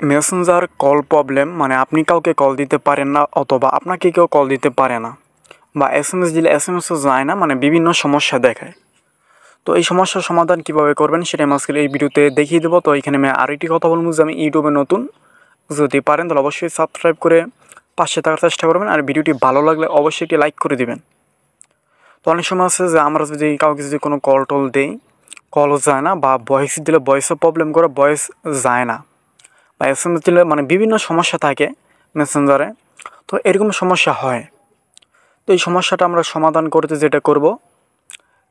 Messenger call problem মানে আপনি কাউকে কল দিতে পারেন না অথবা আপনাকে কেউ কল দিতে পারে না বা এসএমএস দিলে এসএমএসও যায় না, মানে বিভিন্ন সমস্যা দেখায়। তো এই সমস্যার সমাধান কীভাবে করবেন সেটা আমি আজকের এই ভিডিওতে দেখিয়ে দেবো। তো এখানে আমি আরেকটি কথা বলবো যে আমি ইউটিউবে নতুন, যদি পারেন তাহলে অবশ্যই সাবস্ক্রাইব করে পাশে থাকার চেষ্টা করবেন, আর ভিডিওটি ভালো লাগলে অবশ্যই একটি লাইক করে দিবেন। তো অনেক সময় আছে যে আমরা যদি কাউকে যদি কোনো কল টল দিই, কলও যায় না, বা ভয়েস দিলে ভয়েসও প্রবলেম করে, ভয়েস যায় না, বা এসএমএস দিলে মানে বিভিন্ন সমস্যা থাকে মেসেঞ্জারে। তো এরকম সমস্যা হয়। তো এই সমস্যাটা আমরা সমাধান করতে যেটা করব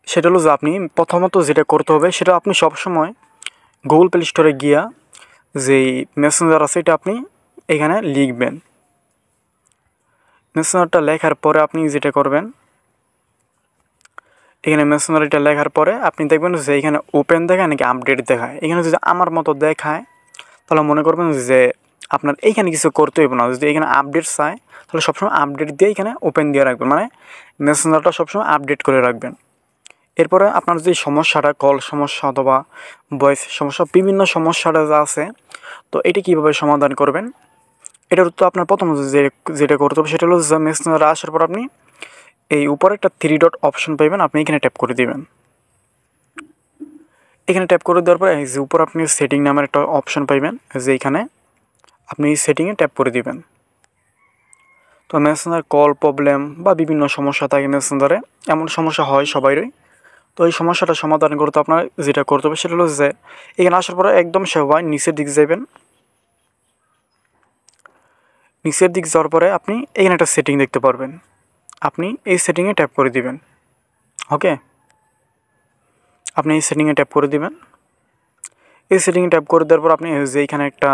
সেটা হলো যে আপনি প্রথমত যেটা করতে হবে সেটা আপনি সবসময় গুগল প্লে স্টোরে গিয়া যেই মেসেঞ্জার আছে এটা আপনি এখানে লিখবেন। মেসেঞ্জারটা লেখার পরে আপনি যেটা করবেন, এখানে মেসেঞ্জার এটা লেখার পরে আপনি দেখবেন যে এখানে ওপেন দেখায় নাকি আপডেট দেখায়। এখানে যদি আমার মতো দেখায় তাহলে মনে করবেন যে আপনার এইখানে কিছু করতে হইব না। যদি এখানে আপডেট চায় তাহলে সবসময় আপডেট দিয়ে এখানে ওপেন দিয়ে রাখবেন, মানে মেসেঞ্জারটা সবসময় আপডেট করে রাখবেন। এরপরে আপনার যে সমস্যাটা, কল সমস্যা অথবা ভয়েস সমস্যা, বিভিন্ন সমস্যাটা যা আছে, তো এটি কীভাবে সমাধান করবেন এটার তো আপনার প্রথমত যেটা করতে হবে সেটা হলো যে মেসেঞ্জারে আসার পর আপনি এই উপরে একটা 3 ডট অপশন পাইবেন, আপনি এখানে ট্যাপ করে দিবেন। এখানে ট্যাপ করে দেওয়ার পরে এই যে উপর আপনি সেটিং নামের একটা অপশন পাইবেন, যে এইখানে আপনি এই সেটিংয়ে ট্যাপ করে দিবেন। তো মেসেঞ্জার কল প্রবলেম বা বিভিন্ন সমস্যা থাকে মেসেঞ্জারে, এমন সমস্যা হয় সবাইরই। তো এই সমস্যাটা সমাধান করতে আপনার যেটা করতে হবে সেটা হলো যে এখানে আসার পরে একদম সবাই নিচের দিকে যাবেন। নিচের দিক যাওয়ার পরে আপনি এখানে একটা সেটিং দেখতে পারবেন, আপনি এই সেটিংয়ে ট্যাপ করে দিবেন। ওকে, আপনি এই সেটিংয়ে ট্যাপ করে দিবেন। এই সেটিংয়ে ট্যাপ করে দেওয়ার পর আপনি যে এখানে একটা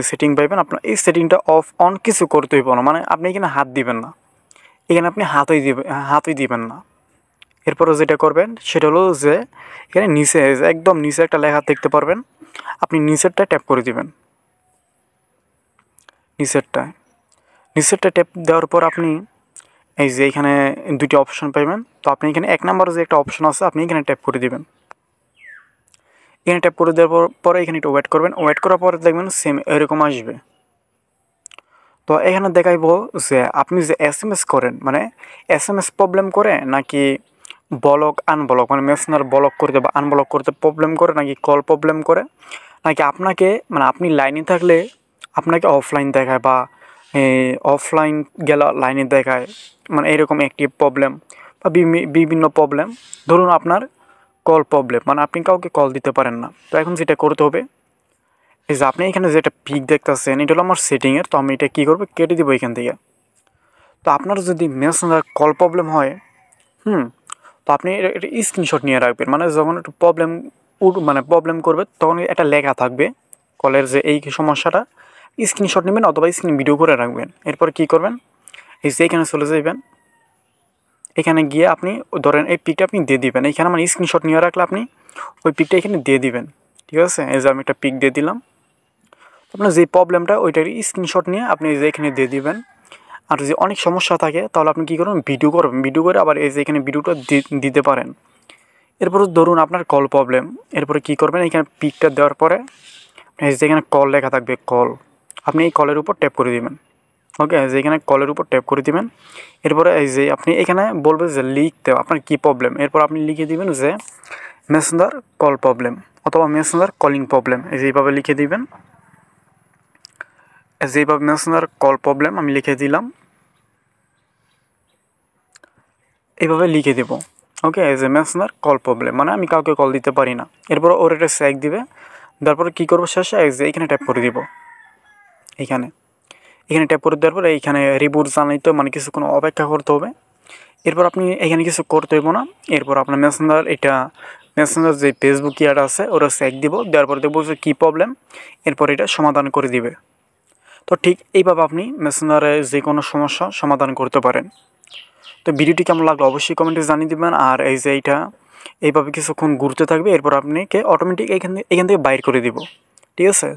সেটিং পাইবেন, আপনার এই সেটিংটা অফ অন কিছু করতে হইব না, মানে আপনি এখানে হাত দিবেন না, এখানে আপনি হাতই দিবেন না। এরপরে যেটা করবেন সেটা হলো যে এখানে নিচে একদম নিচে একটা লেখা দেখতে পারবেন, আপনি নিচেরটা ট্যাপ করে দিবেন। নিচেরটা ট্যাপ দেওয়ার পর আপনি এই যে এখানে দুটি অপশন পাইবেন। তো আপনি এখানে 1 নম্বরে যে একটা অপশন আছে আপনি এখানে ট্যাপ করে দিবেন। এখানে ট্যাপ করে দেওয়ার পরে এখানে একটু ওয়েট করবেন। ওয়েট করার পরে দেখবেন সেম এরকম আসবে। তো এখানে দেখাইবো যে আপনি যে এসএমএস করেন, মানে এসএমএস প্রবলেম করে নাকি ব্লক আনব্লক, মানে মেসেঞ্জার ব্লক করতে বা আনব্লক করতে প্রবলেম করে, নাকি কল প্রবলেম করে, নাকি আপনাকে মানে আপনি লাইনে থাকলে আপনাকে অফলাইন দেখায় বা অফলাইন গেলে লাইনে দেখায়, মানে এরকম একটি প্রবলেম বা বিভিন্ন প্রবলেম। ধরুন আপনার কল প্রবলেম, মানে আপনি কাউকে কল দিতে পারেন না। তো এখন যেটা করতে হবে এই যে আপনি এখানে যেটা পিক দেখতেছেন এটা হলো আমার সেটিংয়ের। তো আমি এটা কী করবো, কেটে দেবো এখান থেকে। তো আপনার যদি মেসেঞ্জার কল প্রবলেম হয়, তো আপনি এটা স্ক্রিনশট নিয়ে রাখবেন, মানে যখন একটু প্রবলেম করবে তখন একটা লেখা থাকবে কলের যে এই সমস্যাটা, স্ক্রিনশট নেবেন অথবা স্ক্রিন ভিডিও করে রাখবেন। এরপর কী করবেন, এই যে এখানে চলে যাবেন, এখানে গিয়ে আপনি ধরেন এই পিকটা আপনি দিয়ে দিবেন। এখানে মানে স্ক্রিনশট নিয়ে রাখলে আপনি ওই পিকটা এখানে দিয়ে দিবেন। ঠিক আছে, এই যে আমি একটা পিক দিয়ে দিলাম। আপনার যে প্রবলেমটা ওইটার স্ক্রিনশট নিয়ে আপনি এই যে এখানে দিয়ে দিবেন। আর যদি অনেক সমস্যা থাকে তাহলে আপনি কী করবেন, ভিডিও করবেন, ভিডিও করে আবার এই যে এখানে ভিডিওটা দিতে পারেন। এরপর ধরুন আপনার কল প্রবলেম, এরপরে কী করবেন, এখানে পিকটা দেওয়ার পরে এই যে এখানে কল লেখা থাকবে, কল, আপনি এই কলের উপর ট্যাপ করে দিবেন। ওকে, যে এখানে কলের উপর ট্যাপ করে দিবেন। এরপরে এই যে আপনি এখানে বলবে যে লিখতে আপনার কী প্রবলেম, এরপর আপনি লিখে দিবেন যে মেসেঞ্জার কল প্রবলেম অথবা মেসেঞ্জার কলিং প্রবলেম, এই যে এইভাবে লিখে দিবেন। যেভাবে মেসেঞ্জার কল প্রবলেম আমি লিখে দিলাম, এইভাবে লিখে দেবো। Okay, as a messenger call problem, মানে আমি কাউকে কল দিতে পারি না। এরপর ওর একটা স্যাক দিবে, তারপরে কী করবো শেষে এই যে এইখানে ট্যাপ করে দিব। এখানে ট্যাপ করে দেওয়ার পরে এইখানে রিপোর্ট জানাইতে মানে কিছুক্ষণ অপেক্ষা করতে হবে। এরপর আপনি এখানে কিছু করতে হইব না। এরপর আপনার মেসেঞ্জার যে ফেসবুক ইয়ার আছে ওরা স্যাক দিব, দেওয়ার পরে দেখবো যে কী প্রবলেম, এরপর এটা সমাধান করে দিবে। তো ঠিক এইভাবে আপনি মেসেঞ্জারে যে কোনো সমস্যা সমাধান করতে পারেন। তো ভিডিওটি কেমন লাগলো অবশ্যই কমেন্টে জানিয়ে দেবেন। আর এই যে এইভাবে কিছুক্ষণ ঘুরতে থাকবে, এরপর আপনাকে অটোমেটিক এখান থেকে বাইর করে দিব। ঠিক আছে।